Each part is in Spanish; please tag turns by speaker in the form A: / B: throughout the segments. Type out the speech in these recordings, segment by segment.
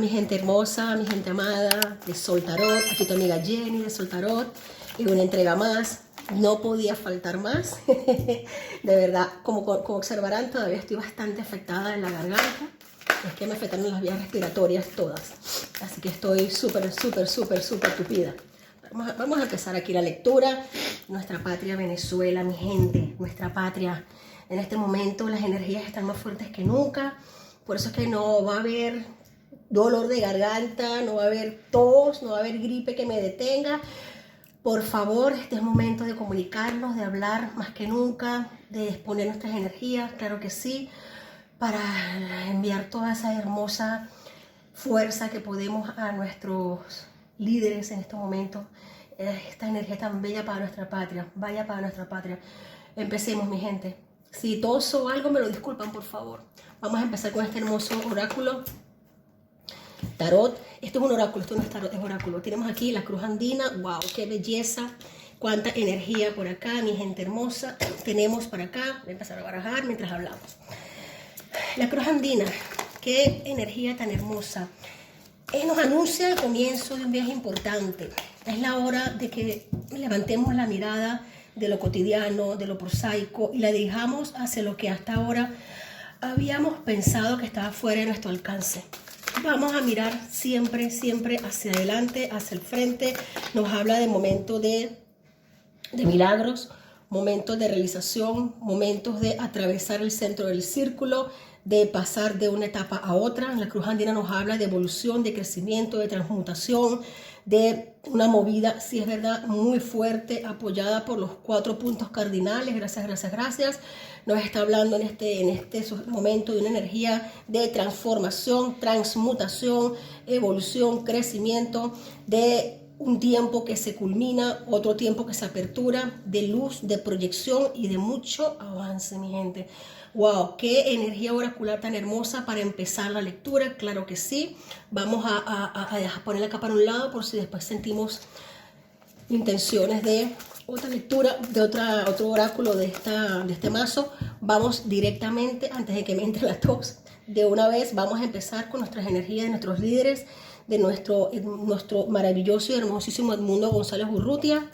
A: mi gente hermosa, mi gente amada de Sol Tarot. Aquí tu amiga Jenny de Sol Tarot. Y una entrega más. No podía faltar más. De verdad, como observarán, todavía estoy bastante afectada en la garganta. Es que me afectaron las vías respiratorias todas. Así que estoy súper tupida. Vamos a empezar aquí la lectura. Nuestra patria Venezuela, mi gente. Nuestra patria. En este momento las energías están más fuertes que nunca. Por eso es que no va a haber dolor de garganta, no va a haber tos, no va a haber gripe que me detenga. Por favor, este es momento de comunicarnos, de hablar más que nunca, de exponer nuestras energías, claro que sí, para enviar toda esa hermosa fuerza que podemos a nuestros líderes en estos momentos. Esta energía tan bella para nuestra patria, vaya para nuestra patria. Empecemos, mi gente. Si toso o algo, me lo disculpan, por favor. Vamos a empezar con este hermoso oráculo. Tarot. Esto es un oráculo, esto no es tarot, es oráculo. Tenemos aquí la cruz andina. Wow, qué belleza. Cuánta energía por acá, mi gente hermosa. Tenemos para acá. Voy a empezar a barajar mientras hablamos. La cruz andina. Qué energía tan hermosa. Nos anuncia el comienzo de un viaje importante. Es la hora de que levantemos la mirada de lo cotidiano, de lo prosaico, y la dirijamos hacia lo que hasta ahora habíamos pensado que estaba fuera de nuestro alcance. Vamos a mirar siempre hacia adelante, hacia el frente. Nos habla de momentos de milagros, momentos de realización, momentos de atravesar el centro del círculo, de pasar de una etapa a otra. La cruz andina nos habla de evolución, de crecimiento, de transmutación, de una movida, si es verdad, muy fuerte, apoyada por los 4 puntos cardinales. Gracias. Nos está hablando en este momento de una energía de transformación, transmutación, evolución, crecimiento, de un tiempo que se culmina, otro tiempo que se apertura, de luz, de proyección y de mucho avance, mi gente. Wow, qué energía oracular tan hermosa para empezar la lectura, claro que sí. Vamos a poner acá para un lado por si después sentimos intenciones de otra lectura, de otro oráculo de este mazo. Vamos directamente, antes de que me entre la tos, de una vez vamos a empezar con nuestras energías de nuestros líderes, de nuestro maravilloso y hermosísimo Edmundo González Urrutia.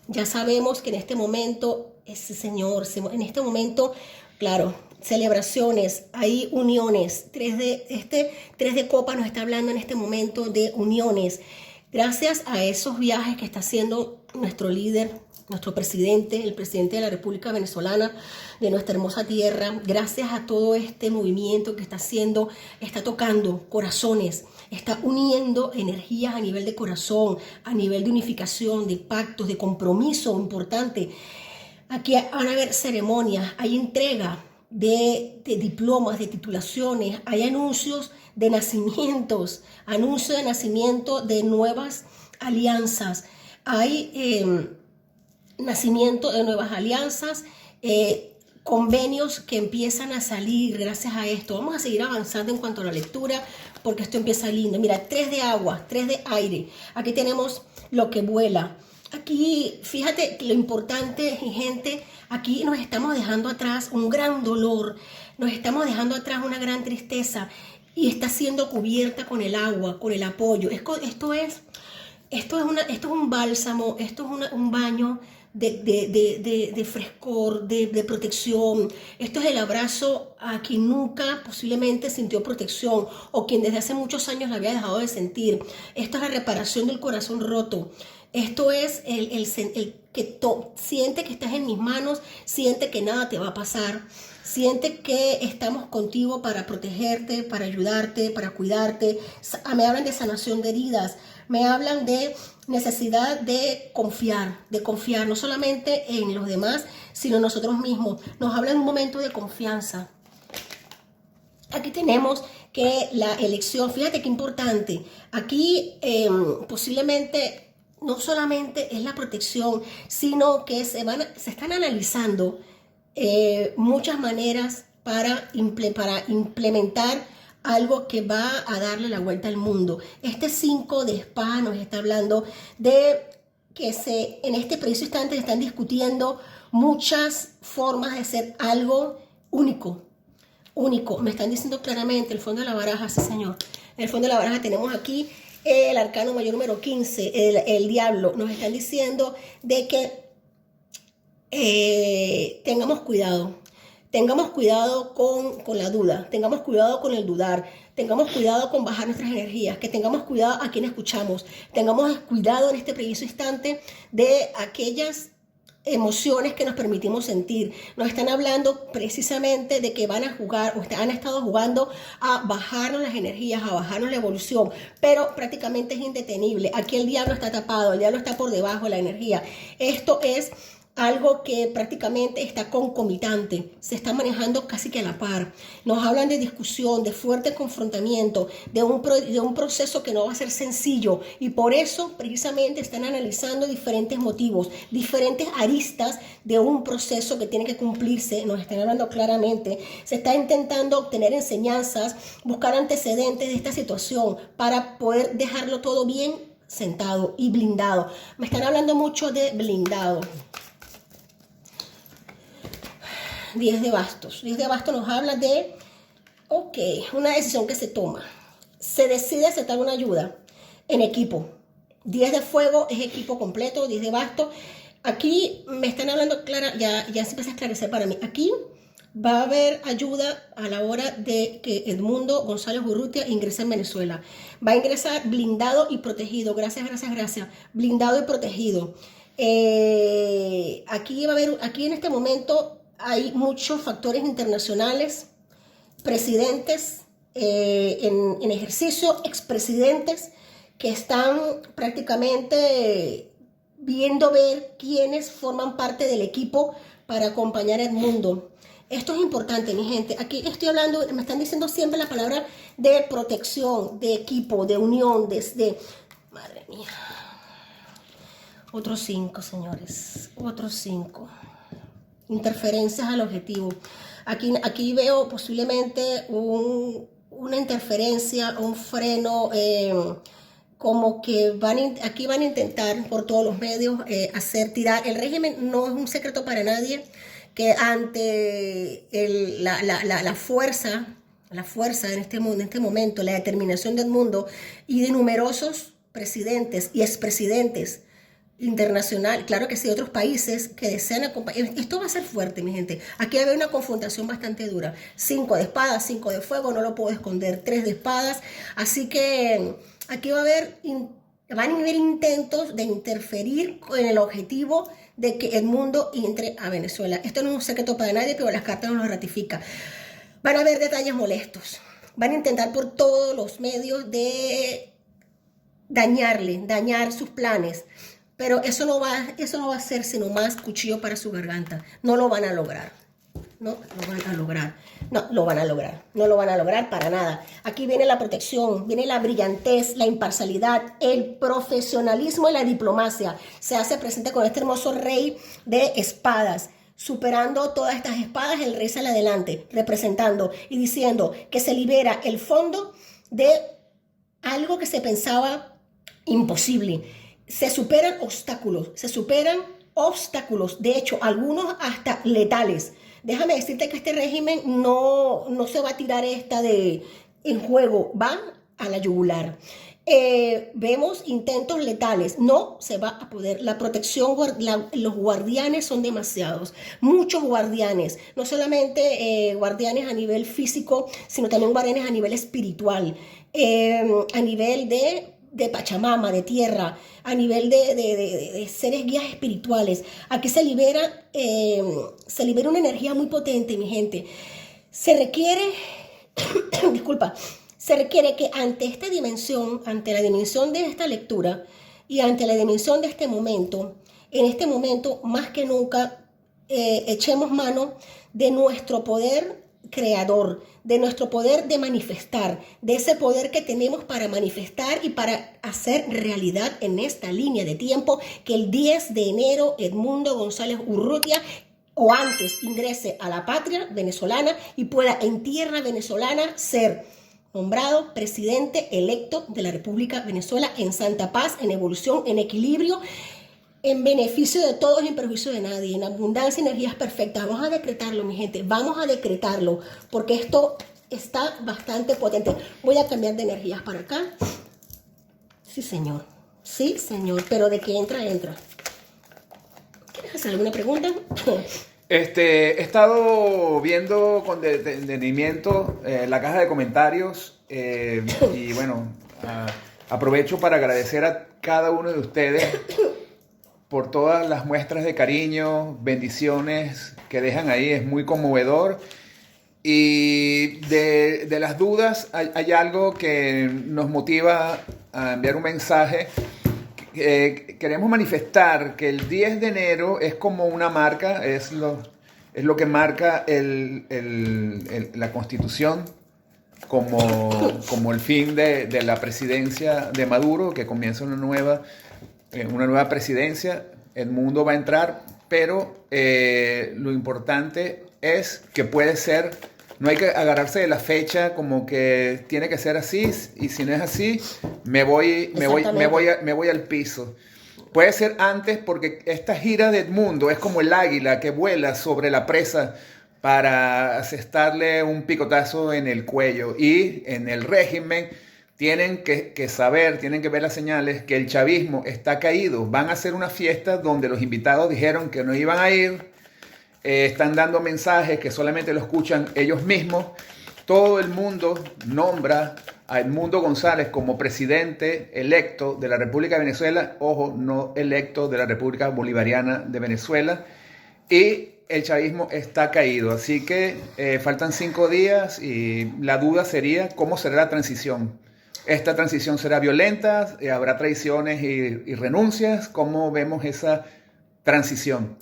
A: Ya sabemos que en este momento, ese señor, en este momento, claro, celebraciones, hay uniones. 3 de copa nos está hablando en este momento de uniones. Gracias a esos viajes que está haciendo nuestro líder, nuestro presidente, el presidente de la República Venezolana, de nuestra hermosa tierra, gracias a todo este movimiento que está haciendo, está tocando corazones, está uniendo energías a nivel de corazón, a nivel de unificación, de pactos, de compromiso importante. Aquí van a haber ceremonias, hay entrega de diplomas, de titulaciones, hay anuncios de nacimientos, anuncios de nacimiento de nuevas alianzas, hay nacimiento de nuevas alianzas, convenios que empiezan a salir gracias a esto. Vamos a seguir avanzando en cuanto a la lectura porque esto empieza lindo. Mira, 3 de agua, 3 de aire. Aquí tenemos lo que vuela. Aquí, fíjate lo importante, gente, aquí nos estamos dejando atrás un gran dolor, nos estamos dejando atrás una gran tristeza y está siendo cubierta con el agua, con el apoyo. Esto es un bálsamo, esto es un baño de frescor, de protección. Esto es el abrazo a quien nunca posiblemente sintió protección o quien desde hace muchos años la había dejado de sentir. Esto es la reparación del corazón roto. Esto es el que siente que estás en mis manos, siente que nada te va a pasar, siente que estamos contigo para protegerte, para ayudarte, para cuidarte. Me hablan de sanación de heridas, me hablan de necesidad de confiar no solamente en los demás, sino en nosotros mismos. Nos hablan de un momento de confianza. Aquí tenemos que la elección, fíjate qué importante, aquí posiblemente no solamente es la protección, sino que se están analizando muchas maneras para implementar algo que va a darle la vuelta al mundo. Este 5 de espadas nos está hablando de que en este preciso instante están discutiendo muchas formas de hacer algo único, único. Me están diciendo claramente el fondo de la baraja, sí señor. En el fondo de la baraja tenemos aquí el arcano mayor número 15, el diablo. Nos están diciendo de que tengamos cuidado. Tengamos cuidado con la duda, tengamos cuidado con el dudar, tengamos cuidado con bajar nuestras energías, que tengamos cuidado a quien escuchamos, tengamos cuidado en este preciso instante de aquellas emociones que nos permitimos sentir. Nos están hablando precisamente de que van a jugar o han estado jugando a bajarnos las energías, a bajarnos la evolución, pero prácticamente es indetenible. Aquí el diablo está tapado, el diablo está por debajo de la energía. Esto es algo que prácticamente está concomitante, se está manejando casi que a la par. Nos hablan de discusión, de fuerte confrontamiento, de un proceso que no va a ser sencillo, y por eso precisamente están analizando diferentes motivos, diferentes aristas de un proceso que tiene que cumplirse. Nos están hablando claramente, se está intentando obtener enseñanzas, buscar antecedentes de esta situación para poder dejarlo todo bien sentado y blindado. Me están hablando mucho de blindado. 10 de bastos. 10 de bastos nos habla de, ok, una decisión que se toma. Se decide aceptar una ayuda en equipo. 10 de fuego es equipo completo. 10 de bastos. Aquí me están hablando clara, ya se empieza a esclarecer para mí. Aquí va a haber ayuda a la hora de que Edmundo González Urrutia ingrese en Venezuela. Va a ingresar blindado y protegido. Gracias. Blindado y protegido. Aquí va a haber, aquí en este momento hay muchos factores internacionales, presidentes en ejercicio, expresidentes, que están prácticamente viendo ver quiénes forman parte del equipo para acompañar a Edmundo. Esto es importante, mi gente. Aquí estoy hablando, me están diciendo siempre la palabra de protección, de equipo, de unión, madre mía. Otros 5, señores. Otros 5. Interferencias al objetivo. Aquí veo posiblemente una interferencia, un freno, como que aquí van a intentar por todos los medios hacer tirar. El régimen no es un secreto para nadie que ante la fuerza en este momento, la determinación del mundo y de numerosos presidentes y expresidentes internacional, claro que sí, otros países que desean acompañar. Esto va a ser fuerte, mi gente. Aquí va a haber una confrontación bastante dura. 5 de espadas, 5 de fuego, no lo puedo esconder. 3 de espadas. Así que aquí van a haber intentos de interferir con el objetivo de que el mundo entre a Venezuela. Esto no es un secreto para nadie, pero las cartas nos lo ratifican. Van a haber detalles molestos. Van a intentar por todos los medios de dañar sus planes. Pero eso no va a ser sino más cuchillo para su garganta. No lo van a lograr. No lo van a lograr para nada. Aquí viene la protección, viene la brillantez, la imparcialidad, el profesionalismo y la diplomacia. Se hace presente con este hermoso rey de espadas. Superando todas estas espadas, el rey sale adelante, representando y diciendo que se libera el fondo de algo que se pensaba imposible. Se superan obstáculos, de hecho, algunos hasta letales. Déjame decirte que este régimen no se va a tirar en juego, va a la yugular. Vemos intentos letales, no se va a poder. La protección, los guardianes son demasiados, muchos guardianes, no solamente guardianes a nivel físico, sino también guardianes a nivel espiritual, a nivel de Pachamama, de tierra, a nivel de seres guías espirituales. Aquí se libera una energía muy potente, mi gente. Se requiere, se requiere que ante esta dimensión, ante la dimensión de esta lectura y ante la dimensión de este momento, en este momento más que nunca, echemos mano de nuestro poder creador, de nuestro poder de manifestar, de ese poder que tenemos para manifestar y para hacer realidad en esta línea de tiempo, que el 10 de enero Edmundo González Urrutia o antes ingrese a la patria venezolana y pueda en tierra venezolana ser nombrado presidente electo de la República Venezuela en santa paz, en evolución, en equilibrio, en beneficio de todos y en perjuicio de nadie, en abundancia y energías perfectas. Vamos a decretarlo, mi gente, vamos a decretarlo, porque esto está bastante potente. Voy a cambiar de energías para acá. Sí, señor. Sí, señor. Pero de que entra, entra. ¿Quieres hacer alguna pregunta?
B: He estado viendo con detenimiento la caja de comentarios y bueno, aprovecho para agradecer a cada uno de ustedes por todas las muestras de cariño, bendiciones que dejan ahí. Es muy conmovedor. Y de las dudas hay algo que nos motiva a enviar un mensaje. Queremos manifestar que el 10 de enero es como una marca, es lo que marca la Constitución como el fin de la presidencia de Maduro, que comienza una nueva presidencia. El mundo va a entrar, pero lo importante es que puede ser, no hay que agarrarse de la fecha como que tiene que ser así, y si no es así, me voy al piso. Puede ser antes, porque esta gira de Edmundo es como el águila que vuela sobre la presa para asestarle un picotazo en el cuello. Y en el régimen tienen que saber, tienen que ver las señales que el chavismo está caído. Van a hacer una fiesta donde los invitados dijeron que no iban a ir. Están dando mensajes que solamente lo escuchan ellos mismos. Todo el mundo nombra a Edmundo González como presidente electo de la República de Venezuela. Ojo, no electo de la República Bolivariana de Venezuela. Y el chavismo está caído. Así que faltan 5 días y la duda sería cómo será la transición. ¿Esta transición será violenta? ¿Habrá traiciones y renuncias? ¿Cómo vemos esa transición?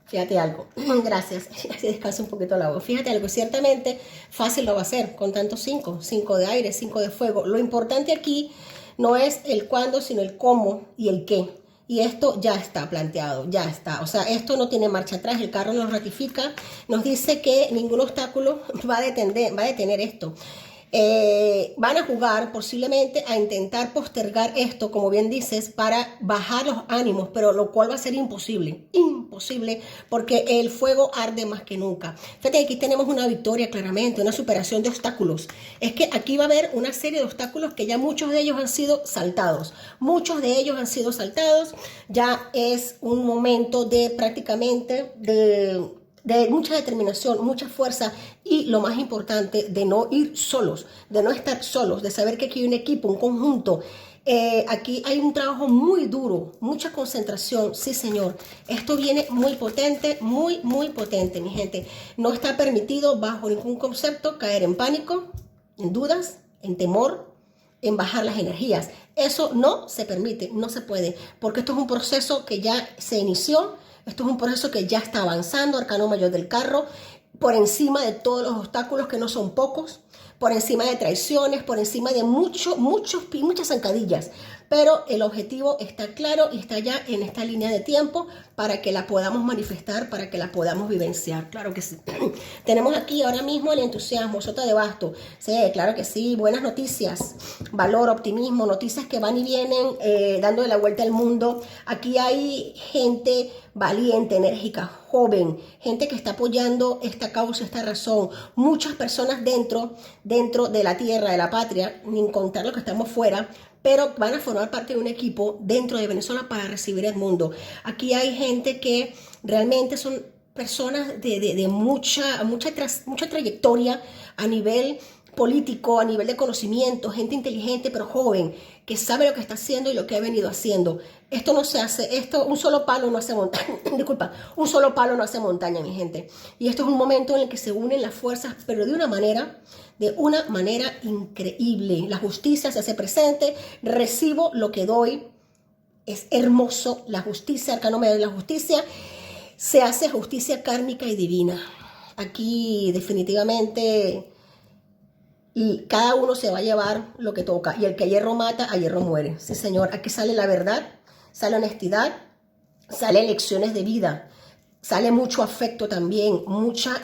A: Fíjate algo, gracias, así descansa un poquito la voz. Fíjate algo, ciertamente fácil lo va a ser con tantos 5 de aire, 5 de fuego. Lo importante aquí no es el cuándo, sino el cómo y el qué. Y esto ya está planteado, ya está. O sea, esto no tiene marcha atrás, el carro nos ratifica, nos dice que ningún obstáculo va a detener esto. Van a jugar posiblemente a intentar postergar esto, como bien dices, para bajar los ánimos, pero lo cual va a ser imposible, porque el fuego arde más que nunca. Fíjate, aquí tenemos una victoria claramente, una superación de obstáculos. Es que aquí va a haber una serie de obstáculos que ya muchos de ellos han sido saltados, ya es un momento de prácticamente de mucha determinación, mucha fuerza y lo más importante, de no ir solos, de no estar solos, de saber que aquí hay un equipo, un conjunto. Aquí hay un trabajo muy duro, mucha concentración, sí señor. Esto viene muy potente, muy potente, mi gente. No está permitido bajo ningún concepto caer en pánico, en dudas, en temor, en bajar las energías. Eso no se permite, no se puede, porque esto es un proceso que ya se inició. Esto es un proceso que ya está avanzando, arcano mayor del carro, por encima de todos los obstáculos, que no son pocos, por encima de traiciones, por encima de muchas zancadillas. Pero el objetivo está claro y está ya en esta línea de tiempo para que la podamos manifestar, para que la podamos vivenciar. Claro que sí. Tenemos aquí ahora mismo el entusiasmo, sota de basto. Sí, claro que sí. Buenas noticias, valor, optimismo, noticias que van y vienen, dándole la vuelta al mundo. Aquí hay gente valiente, enérgica, joven, gente que está apoyando esta causa, esta razón. Muchas personas dentro de la tierra, de la patria, ni contar los que estamos fuera, pero van a formar parte de un equipo dentro de Venezuela para recibir el mundo. Aquí hay gente que realmente son personas de mucha trayectoria a nivel político, a nivel de conocimiento, gente inteligente pero joven, que sabe lo que está haciendo y lo que ha venido haciendo. Esto no se hace, un solo palo no hace montaña, disculpa, un solo palo no hace montaña, mi gente. Y esto es un momento en el que se unen las fuerzas, pero de una manera increíble. La justicia se hace presente, recibo lo que doy, es hermoso. La justicia, arcano mayor de la justicia, se hace justicia kármica y divina. Aquí definitivamente y cada uno se va a llevar lo que toca. Y el que a hierro mata, a hierro muere. Sí, señor. Aquí sale la verdad, sale honestidad, sale lecciones de vida, sale mucho afecto también,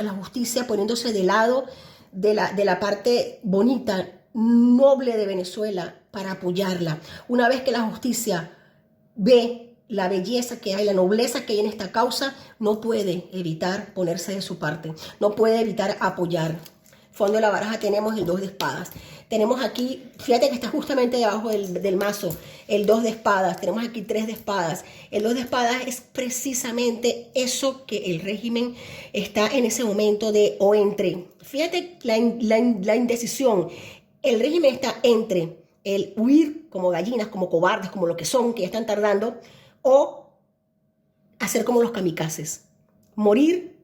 A: la justicia poniéndose de lado de la parte bonita, noble de Venezuela para apoyarla. Una vez que la justicia ve la belleza que hay, la nobleza que hay en esta causa, no puede evitar ponerse de su parte, no puede evitar apoyar. Fondo de la baraja tenemos el 2 de espadas. Tenemos aquí, fíjate que está justamente debajo del mazo, el 2 de espadas. Tenemos aquí 3 de espadas. El 2 de espadas es precisamente eso que el régimen está en ese momento de o entre. Fíjate la indecisión. El régimen está entre el huir como gallinas, como cobardes, como lo que son, que ya están tardando, o hacer como los kamikazes. Morir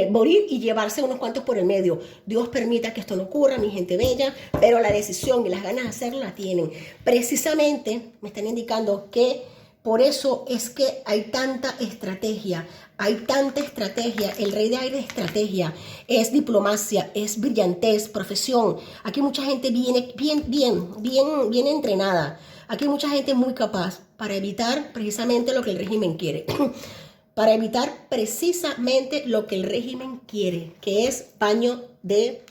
A: morir y llevarse unos cuantos por el medio. Dios permita que esto no ocurra, mi gente bella, pero la decisión y las ganas de hacerlo la tienen. Precisamente me están indicando que por eso es que hay tanta estrategia. Hay tanta estrategia. El rey de aire es estrategia, es diplomacia, es brillantez, profesión. Aquí mucha gente viene bien entrenada. Aquí hay mucha gente muy capaz para evitar precisamente lo que el régimen quiere. Para evitar precisamente lo que el régimen quiere, que es baño de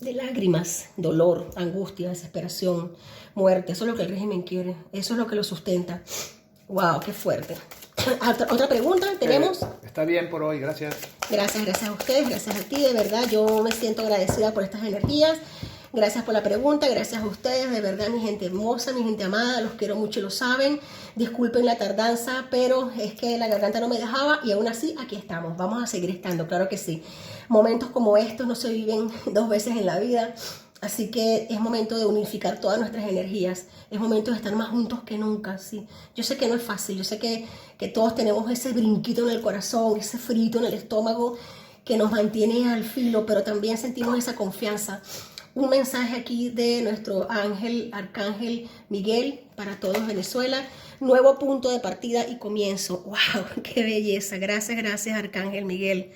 A: lágrimas, dolor, angustia, desesperación, muerte. Eso es lo que el régimen quiere, eso es lo que lo sustenta. ¡Wow! ¡Qué fuerte! ¿Otra pregunta tenemos?
B: Está bien por hoy, gracias.
A: Gracias a ustedes, gracias a ti, de verdad, yo me siento agradecida por estas energías. Gracias por la pregunta, gracias a ustedes, de verdad, mi gente hermosa, mi gente amada, los quiero mucho y lo saben. Disculpen la tardanza, pero es que la garganta no me dejaba y aún así aquí estamos. Vamos a seguir estando, claro que sí. Momentos como estos no se viven 2 veces en la vida, así que es momento de unificar todas nuestras energías. Es momento de estar más juntos que nunca, sí. Yo sé que no es fácil, yo sé que todos tenemos ese brinquito en el corazón, ese frito en el estómago que nos mantiene al filo, pero también sentimos esa confianza. Un mensaje aquí de nuestro arcángel Miguel para todos Venezuela. Nuevo punto de partida y comienzo. ¡Wow! ¡Qué belleza! Gracias, arcángel Miguel.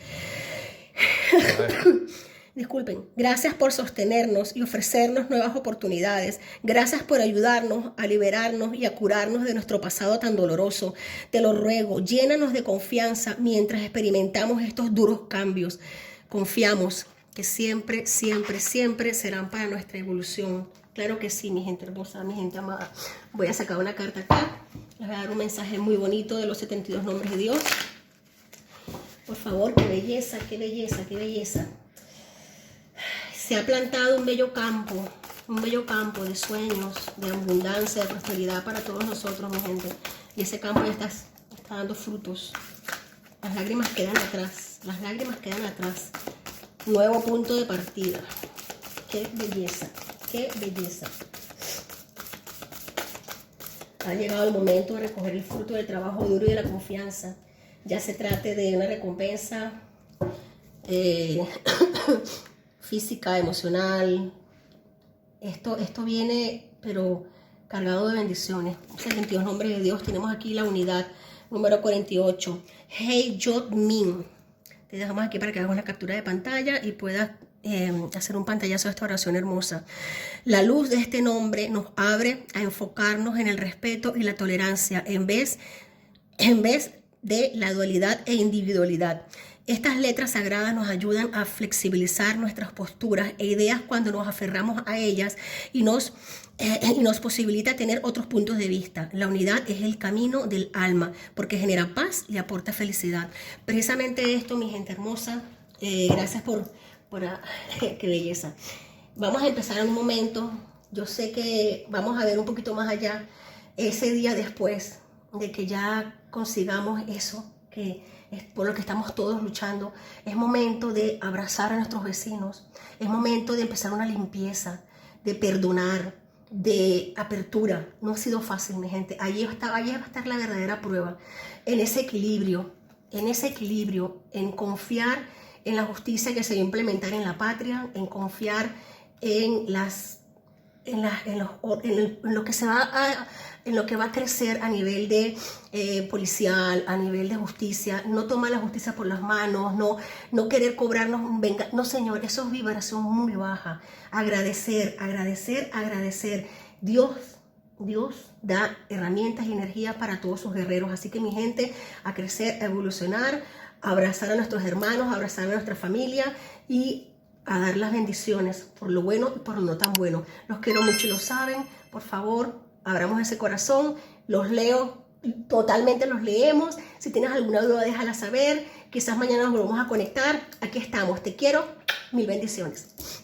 A: Disculpen. Gracias por sostenernos y ofrecernos nuevas oportunidades. Gracias por ayudarnos a liberarnos y a curarnos de nuestro pasado tan doloroso. Te lo ruego, llénanos de confianza mientras experimentamos estos duros cambios. Confiamos que siempre serán para nuestra evolución. Claro que sí, mi gente hermosa, mi gente amada. Voy a sacar una carta acá. Les voy a dar un mensaje muy bonito de los 72 nombres de Dios. Por favor, qué belleza, qué belleza, qué belleza. Se ha plantado un bello campo de sueños, de abundancia, de prosperidad para todos nosotros, mi gente. Y ese campo ya está dando frutos. Las lágrimas quedan atrás, Nuevo punto de partida. Qué belleza, qué belleza. Ha llegado el momento de recoger el fruto del trabajo duro y de la confianza. Ya se trate de una recompensa física, emocional. Esto viene, pero cargado de bendiciones. 72 nombres de Dios. Tenemos aquí la unidad número 48. Hey Jod Min. Te dejamos aquí para que hagas una captura de pantalla y puedas hacer un pantallazo de esta oración hermosa. La luz de este nombre nos abre a enfocarnos en el respeto y la tolerancia en vez de la dualidad e individualidad. Estas letras sagradas nos ayudan a flexibilizar nuestras posturas e ideas cuando nos aferramos a ellas y nos posibilita tener otros puntos de vista. La unidad es el camino del alma porque genera paz y aporta felicidad. Precisamente esto, mi gente hermosa, gracias por qué belleza. Vamos a empezar en un momento. Yo sé que vamos a ver un poquito más allá ese día después de que ya consigamos eso que es por lo que estamos todos luchando. Es momento de abrazar a nuestros vecinos, es momento de empezar una limpieza, de perdonar, de apertura. No ha sido fácil, mi gente. Allí va a estar la verdadera prueba, en ese equilibrio, en confiar en la justicia que se va a implementar en la patria, en confiar en lo que va a crecer a nivel de policial, a nivel de justicia. No tomar la justicia por las manos, no querer cobrarnos venga. No, señor, eso es vibración muy baja. Agradecer. Dios da herramientas y energía para todos sus guerreros. Así que, mi gente, a crecer, a evolucionar, a abrazar a nuestros hermanos, a abrazar a nuestra familia y a dar las bendiciones por lo bueno y por lo no tan bueno. Los quiero mucho y lo saben. Por favor, abramos ese corazón, los leo, totalmente los leemos. Si tienes alguna duda, déjala saber. Quizás mañana nos volvamos a conectar. Aquí estamos. Te quiero. Mil bendiciones.